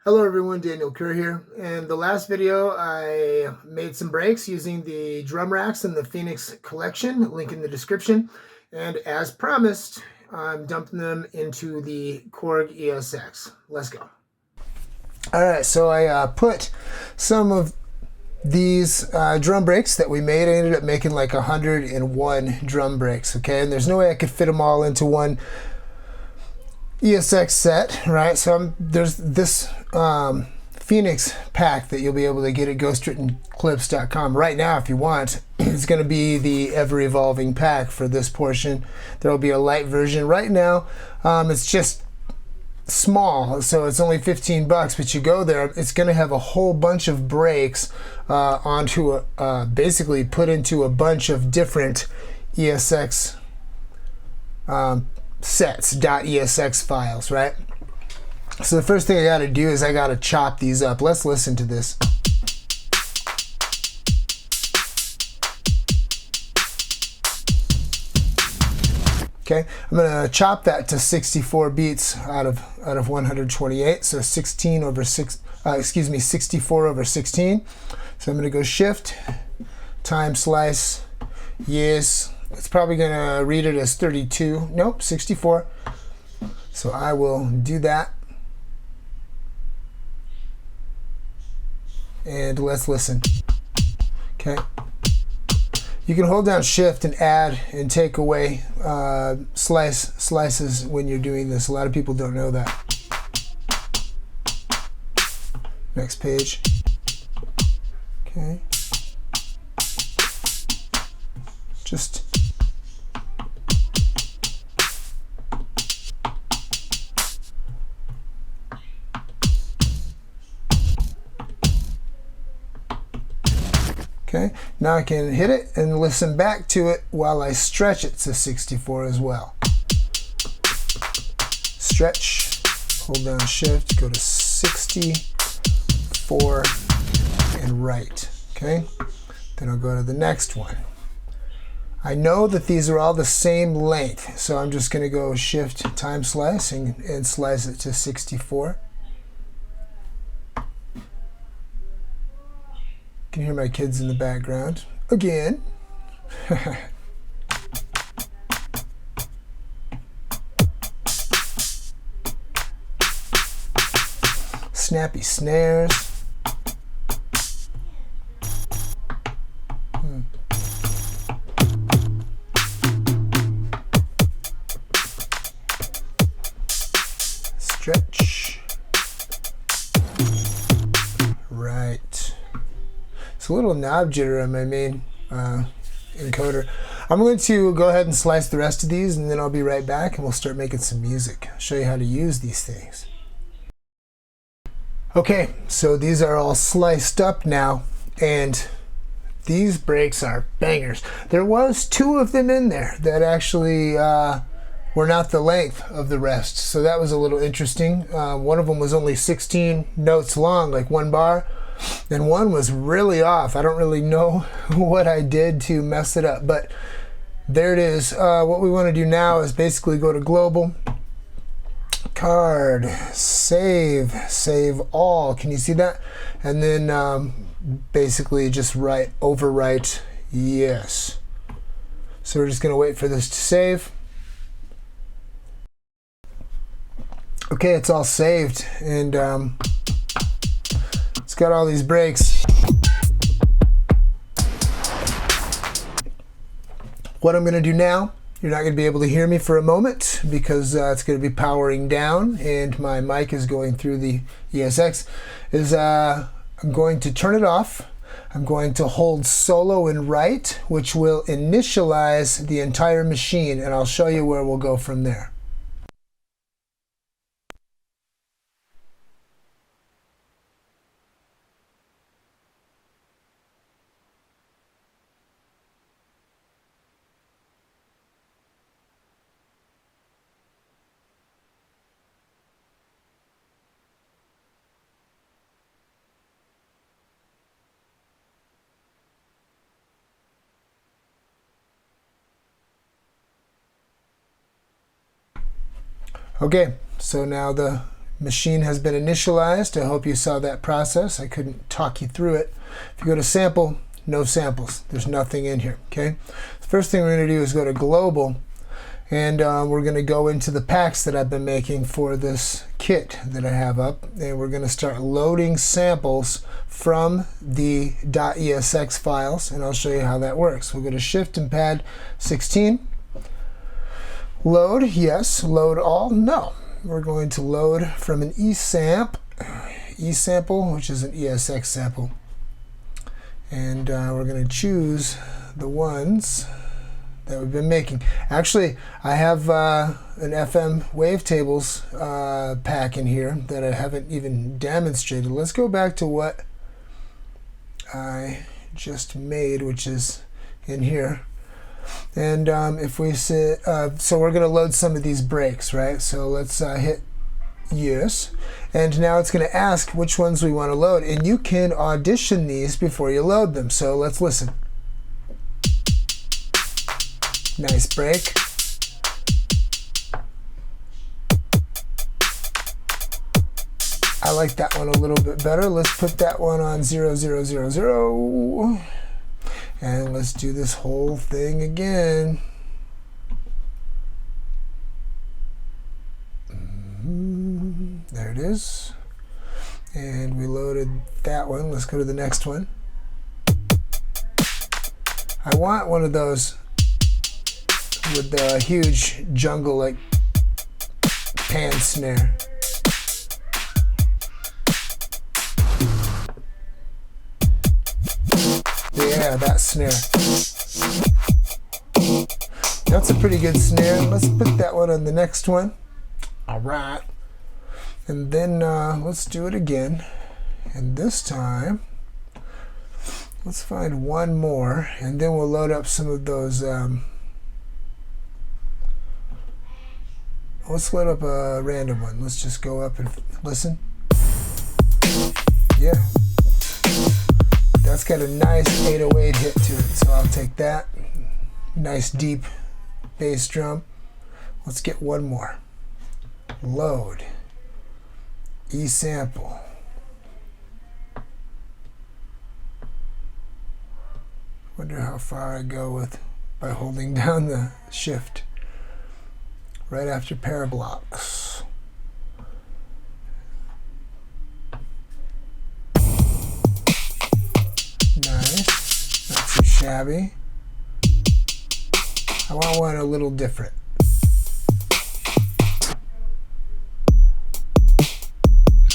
Hello everyone, Daniel Kerr here. In the last video, I made some breaks using the drum racks in the Phoenix collection, link in the description. And as promised, I'm dumping them into the Korg ESX. Let's go. All right, so I put some of these drum breaks that we made. I ended up making like 101 drum breaks, okay? And there's no way I could fit them all into one ESX set, right? So there's this Phoenix pack that you'll be able to get at ghostwrittenclips.com right now if you want. It's going to be the ever-evolving pack for this portion. There will be a light version right now. It's just small, so it's only 15 bucks, but you go there, it's going to have a whole bunch of breaks onto basically put into a bunch of different ESX sets, .esx files, right? So the first thing I got to do is I got to chop these up. Let's listen to this. Okay, I'm gonna chop that to 64 beats out of 128, so 16 over 6. 64 over 16. So I'm gonna go shift, time slice, yes. It's probably gonna read it as 32. Nope, 64. So I will do that. And let's listen. Okay. You can hold down shift and add and take away slices when you're doing this. A lot of people don't know that. Next page. Okay. Just okay, now I can hit it and listen back to it while I stretch it to 64 as well. Stretch, hold down shift, go to 64 and right. Okay, then I'll go to the next one. I know that these are all the same length, so I'm just going to go shift time slice and slice it to 64. You can hear my kids in the background again. Snappy snares. Stretch. Right. It's a little knob jitter on my main encoder. I'm going to go ahead and slice the rest of these, and then I'll be right back and we'll start making some music. I'll show you how to use these things. Okay, so these are all sliced up now, and these breaks are bangers. There was 2 of them in there that actually were not the length of the rest, so that was a little interesting. One of them was only 16 notes long, like 1 bar, and one was really off. I don't really know what I did to mess it up, but there it is. What we want to do now is basically go to global, card, save all. Can you see that? And then basically just overwrite yes. So we're just going to wait for this to save. Okay, it's all saved, and it's got all these breaks. What I'm going to do now, you're not going to be able to hear me for a moment because it's going to be powering down and my mic is going through the ESX, is I'm going to turn it off. I'm going to hold solo and right, which will initialize the entire machine, and I'll show you where we'll go from there. Okay, so now the machine has been initialized. I hope you saw that process. I couldn't talk you through it. If you go to sample, no samples. There's nothing in here, okay? The first thing we're going to do is go to global, and we're going to go into the packs that I've been making for this kit that I have up, and we're going to start loading samples from the .esx files, and I'll show you how that works. We'll go to Shift and Pad 16. Load, yes. Load all, no. We're going to load from an eSample, which is an ESX sample. And we're going to choose the ones that we've been making. Actually, I have an FM wavetables pack in here that I haven't even demonstrated. Let's go back to what I just made, which is in here. And if we say, so we're going to load some of these breaks, right? So let's hit yes. And now it's going to ask which ones we want to load. And you can audition these before you load them. So let's listen. Nice break. I like that one a little bit better. Let's put that one on 0000. And let's do this whole thing again. There it is. And we loaded that one. Let's go to the next one. I want one of those with the huge jungle like pan snare. Yeah, that snare. That's a pretty good snare. Let's put that one on the next one. All right. And then let's do it again. And this time, let's find one more. And then we'll load up some of those. Let's load up a random one. Let's just go up and listen. Yeah. That's got a nice 808 hit to it, so I'll take that. Nice deep bass drum. Let's get one more. Load. E-sample. Wonder how far I go with by holding down the shift. Right after pair of blocks. Nice, not too shabby. I want one a little different.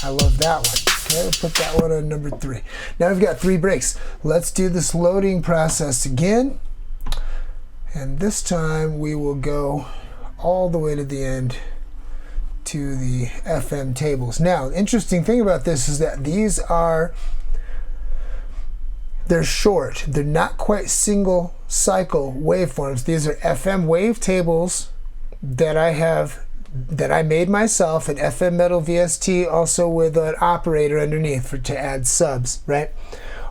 I love that one. Okay, we'll put that one on number 3. Now we've got 3 breaks. Let's do this loading process again. And this time we will go all the way to the end to the FM tables. Now, the interesting thing about this is that these are they're short. They're not quite single cycle waveforms. These are FM wavetables that I made myself, an FM Metal VST, also with an operator underneath to add subs, right?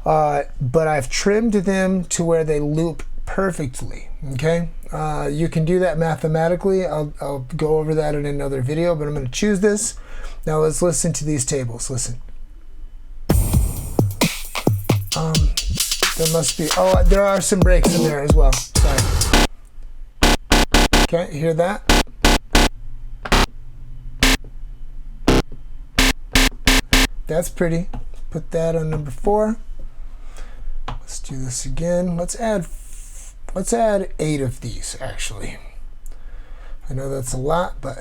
But I've trimmed them to where they loop perfectly, okay? You can do that mathematically. I'll go over that in another video, but I'm going to choose this. Now let's listen to these tables. Listen. There must be, oh, there are some breaks in there as well. Sorry. Okay, hear that? That's pretty. Put that on number 4. Let's do this again. Let's add 8 of these, actually. I know that's a lot, but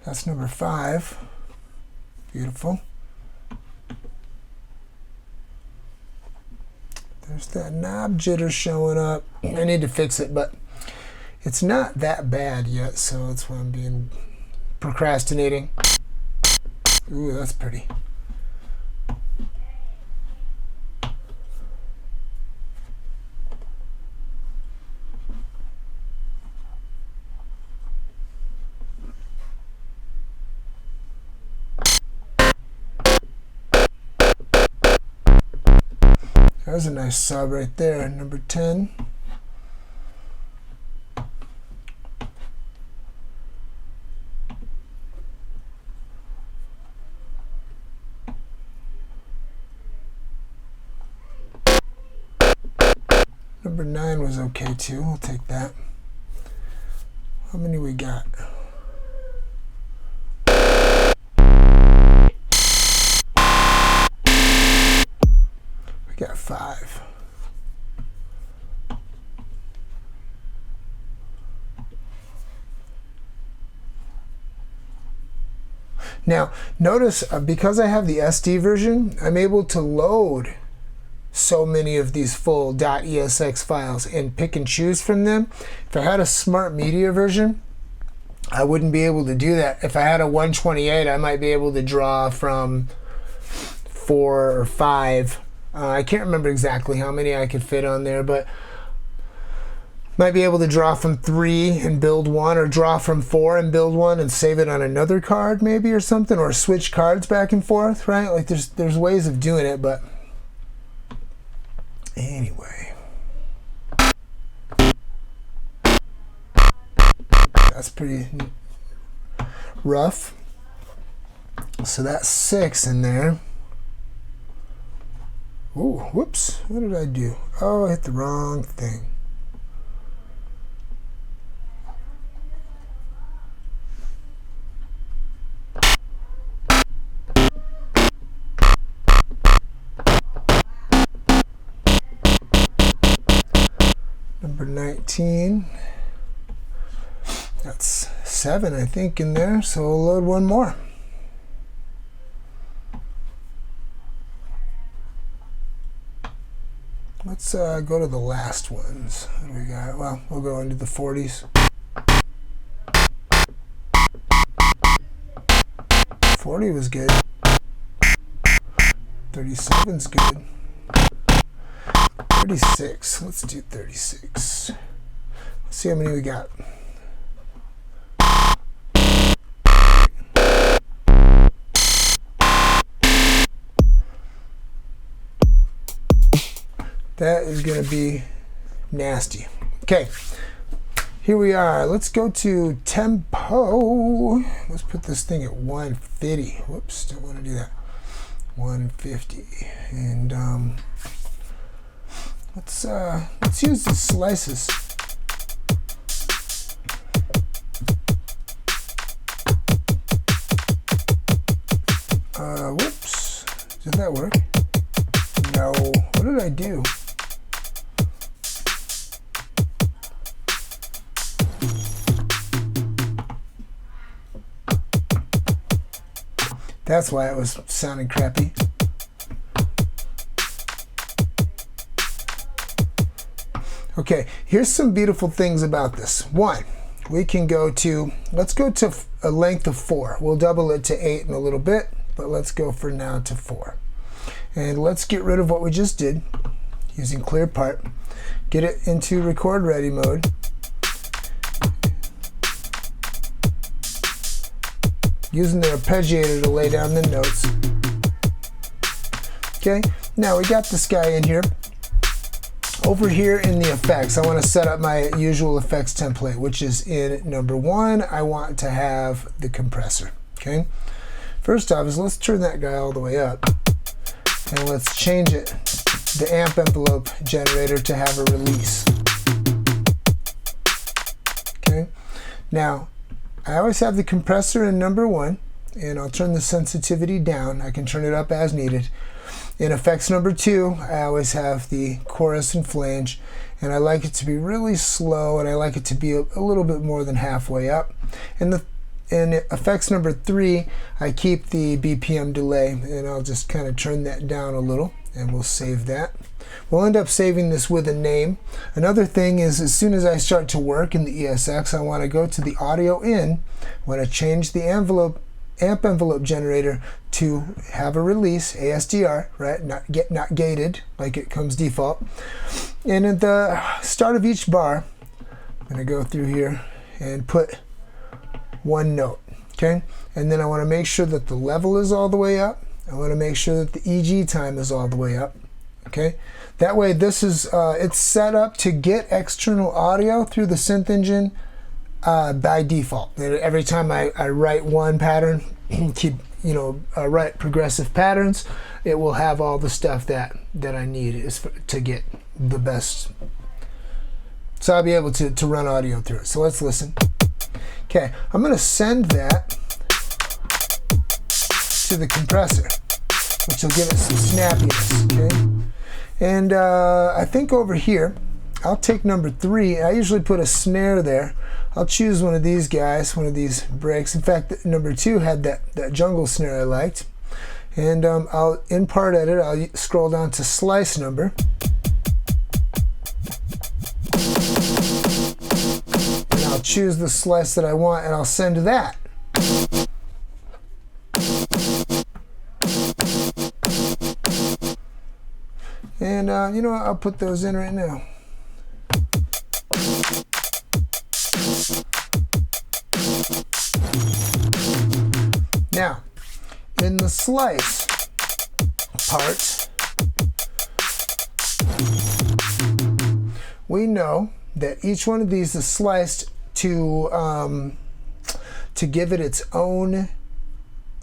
that's number 5. Beautiful. There's that knob jitter showing up. I need to fix it, but it's not that bad yet, so that's why I'm being procrastinating. Ooh, that's pretty. There's a nice sub right there, number 10. Number 9 was okay too, we'll take that. How many we got? We got 5. Now, notice because I have the SD version, I'm able to load so many of these full .esx files and pick and choose from them. If I had a smart media version, I wouldn't be able to do that. If I had a 128, I might be able to draw from 4 or 5. I can't remember exactly how many I could fit on there, but might be able to draw from 3 and build one, or draw from 4 and build one and save it on another card maybe, or something, or switch cards back and forth, right? Like there's ways of doing it, but anyway, that's pretty rough. So that's 6 in there. Oh, whoops, what did I do? Oh, I hit the wrong thing. Number 19. That's 7, I think, in there, so we'll load one more. Let's go to the last ones. What do we got? Well, we'll go into the 40s. 40 was good. 37's good. 36. Let's do 36. Let's see how many we got. That is going to be nasty. Okay, here we are. Let's go to tempo. Let's put this thing at 150. Whoops, don't want to do that. 150. And let's use the slices. Whoops. Did that work? No. What did I do? That's why it was sounding crappy. Okay, here's some beautiful things about this. One, we can go to, let's go to a length of 4. We'll double it to 8 in a little bit, but let's go for now to 4. And let's get rid of what we just did using clear part. Get it into record ready mode. Using the arpeggiator to lay down the notes. Okay, now we got this guy in here. Over here in the effects, I want to set up my usual effects template, which is in number 1. I want to have the compressor. Okay, first off is let's turn that guy all the way up, and let's change it, the amp envelope generator, to have a release. Okay, now I always have the compressor in number 1, and I'll turn the sensitivity down. I can turn it up as needed. In effects number 2, I always have the chorus and flange, and I like it to be really slow, and I like it to be a little bit more than halfway up. In effects number 3, I keep the BPM delay, and I'll just kind of turn that down a little, and we'll save that. We'll end up saving this with a name. Another thing is, as soon as I start to work in the ESX, I want to go to the audio in. I want to change the amp envelope generator to have a release, ASDR, right? Not gated like it comes default. And at the start of each bar, I'm going to go through here and put one note. Okay, and then I want to make sure that the level is all the way up. I want to make sure that the EG time is all the way up. Okay, that way this is it's set up to get external audio through the synth engine by default. Every time I write one pattern, keep write progressive patterns, it will have all the stuff that I need to get the best. So I'll be able to run audio through it. So let's listen. Okay, I'm going to send that to the compressor, which will give it some snappiness. Okay, and I think over here I'll take number 3. I usually put a snare there. I'll choose one of these guys, one of these breaks. In fact, number 2 had that jungle snare I liked. And I'll, in part edit, I'll scroll down to slice number. And I'll choose the slice that I want, and I'll send that. And you know what, I'll put those in right now. Now, in the slice part, we know that each one of these is sliced to give it its own.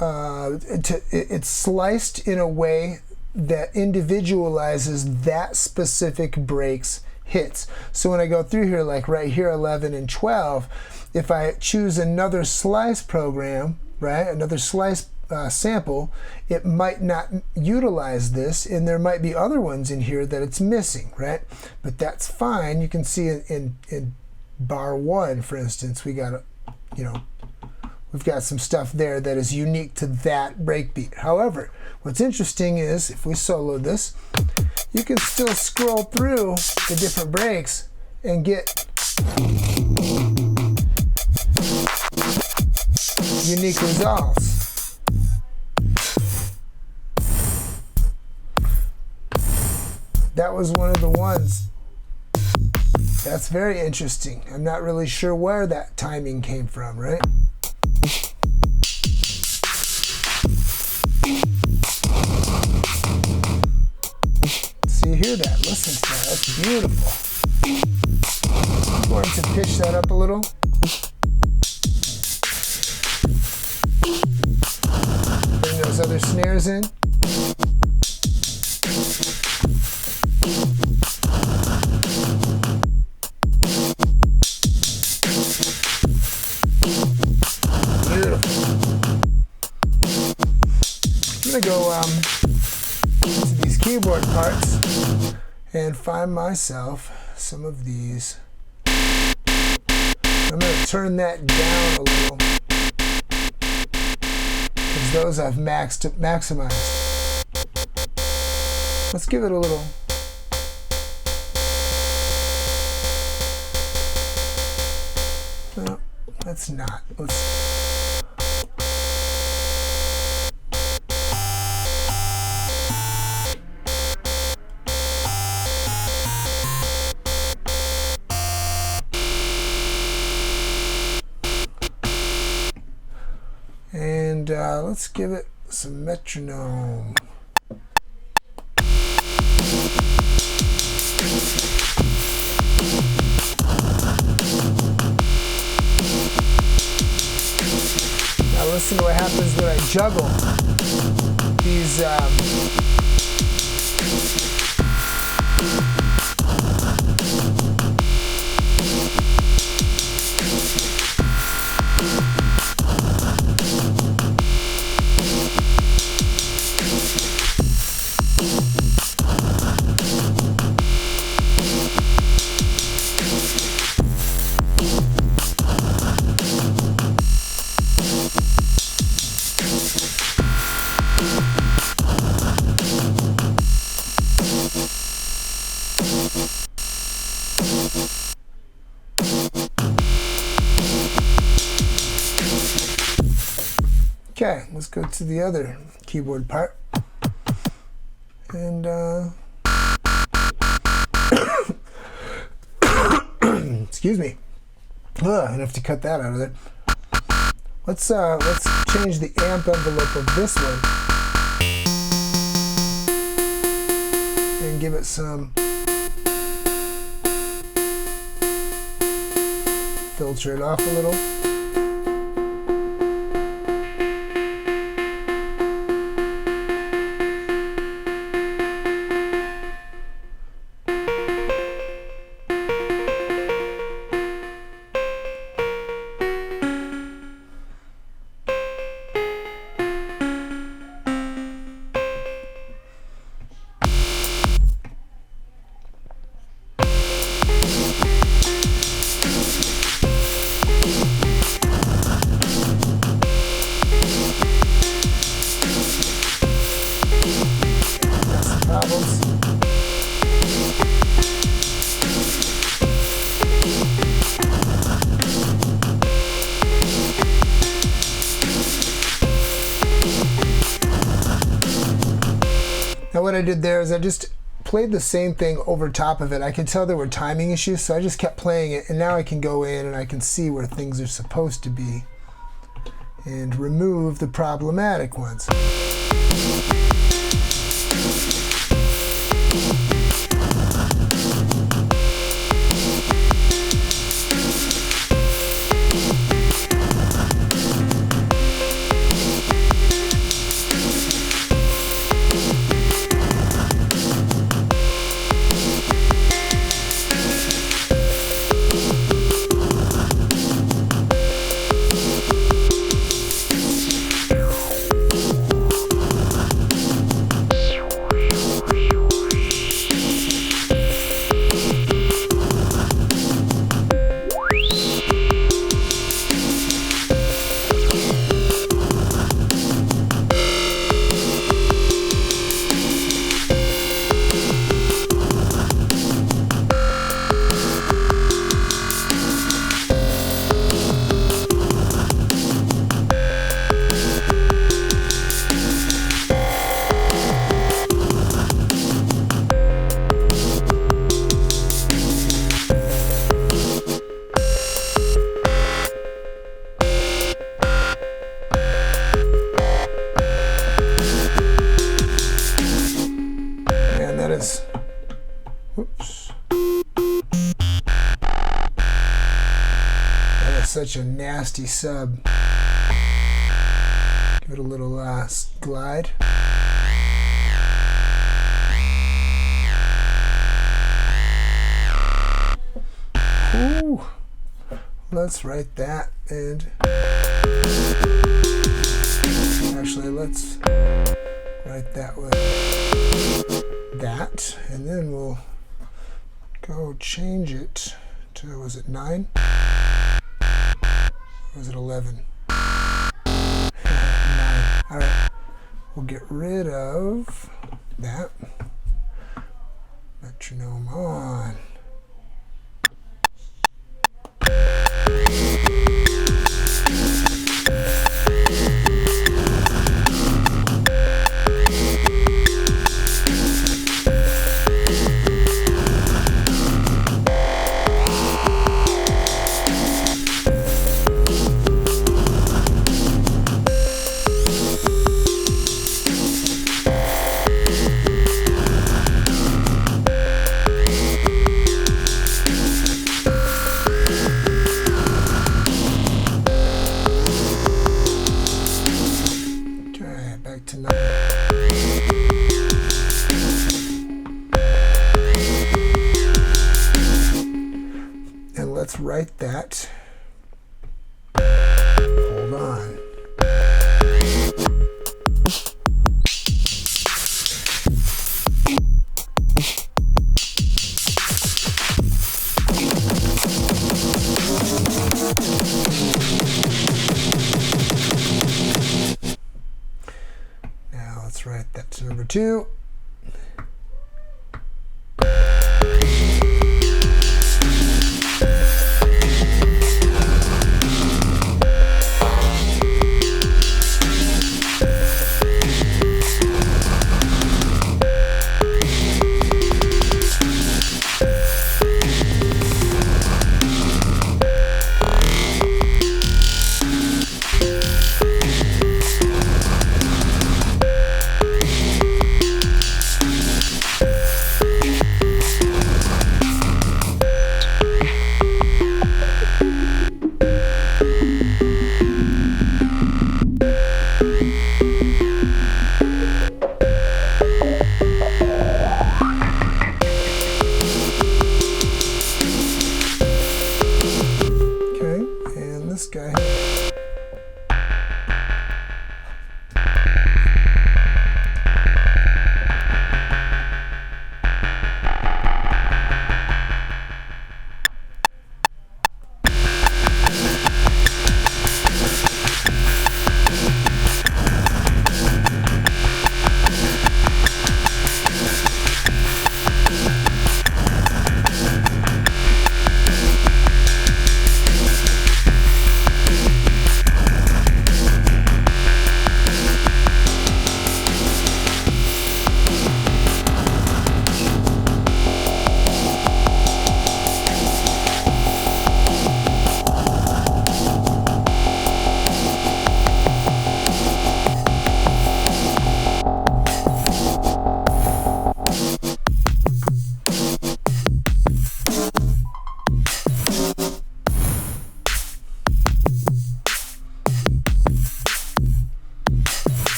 It's sliced in a way that individualizes that specific break's hits. So when I go through here, like right here, 11 and 12, if I choose another slice program, right, another slice sample, it might not utilize this, and there might be other ones in here that it's missing, right? But that's fine. You can see in bar 1, for instance, we got we've got some stuff there that is unique to that breakbeat. However, what's interesting is if we solo this, you can still scroll through the different breaks and get unique results. That was one of the ones. That's very interesting. I'm not really sure where that timing came from, right? So you hear that, listen to that, that's beautiful. I'm going to pitch that up a little. Bring those other snares in. I'm going to go to these keyboard parts and find myself some of these. I'm going to turn that down a little because those I've maximized. Let's give it a little. No, that's not. Let's. And let's give it some metronome. Now listen to what happens when I juggle these Okay, let's go to the other keyboard part. And excuse me. I have to cut that out of there. Let's change the amp envelope of this one and and give it some filter it off a little. Now what I did there is I just played the same thing over top of it. I could tell there were timing issues, so I just kept playing it, and now I can go in and I can see where things are supposed to be and remove the problematic ones. Whoops. That is such a nasty sub. Give it a little glide. Ooh. Let's write that, and actually let's write that with that, and then we'll go change it to, was it 9? Or was it 11? 9. Alright, we'll get rid of that. Metronome on. And let's write that. Hold on. Now let's write that to number 2.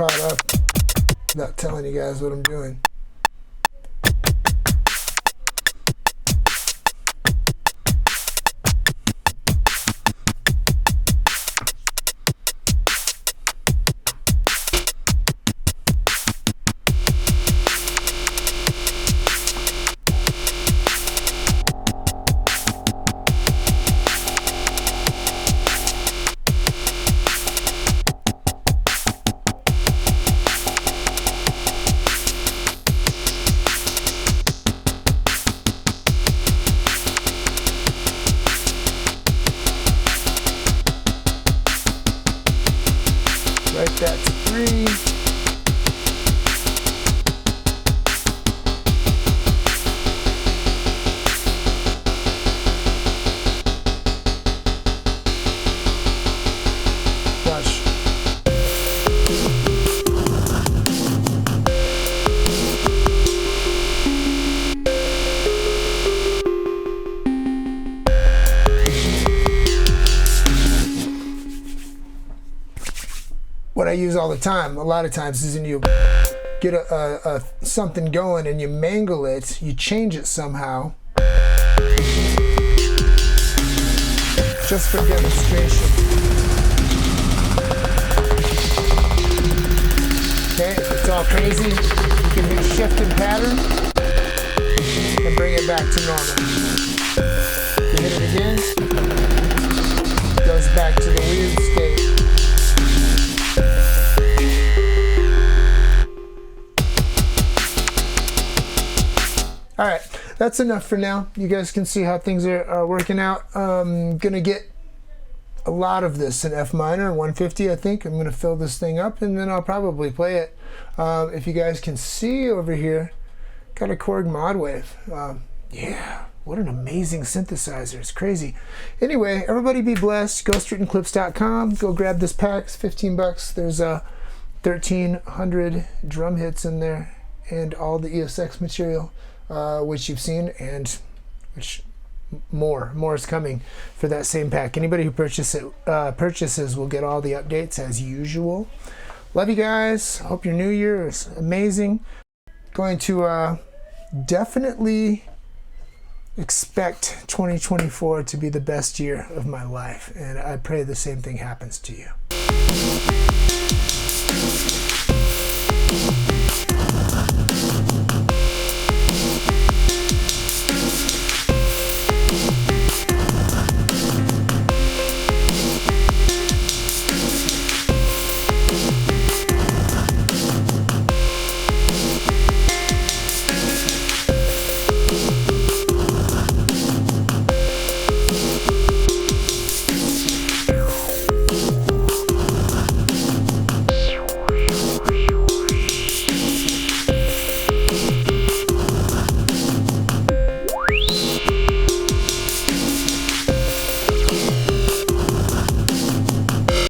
caught up without telling you guys what I'm doing. Write that to 3. Flush. What I use all the time, a lot of times, is when you get a something going and you mangle it, you change it somehow, just for demonstration. Okay, if it's all crazy, you can do shift and pattern and bring it back to normal. You hit it again, it goes back to the weird state. All right, that's enough for now. You guys can see how things are working out. I'm gonna get a lot of this in F minor, 150, I think. I'm gonna fill this thing up and then I'll probably play it. If you guys can see over here, got a Korg mod wave. Yeah, what an amazing synthesizer, it's crazy. Anyway, everybody be blessed. GhostWrittenClips.com, go grab this pack, it's 15 bucks. There's 1,300 drum hits in there and all the ESX material. Which you've seen, and which more is coming for that same pack. Anybody who purchases will get all the updates as usual. Love you guys. Hope your new year is amazing. Going to definitely expect 2024 to be the best year of my life, and I pray the same thing happens to you.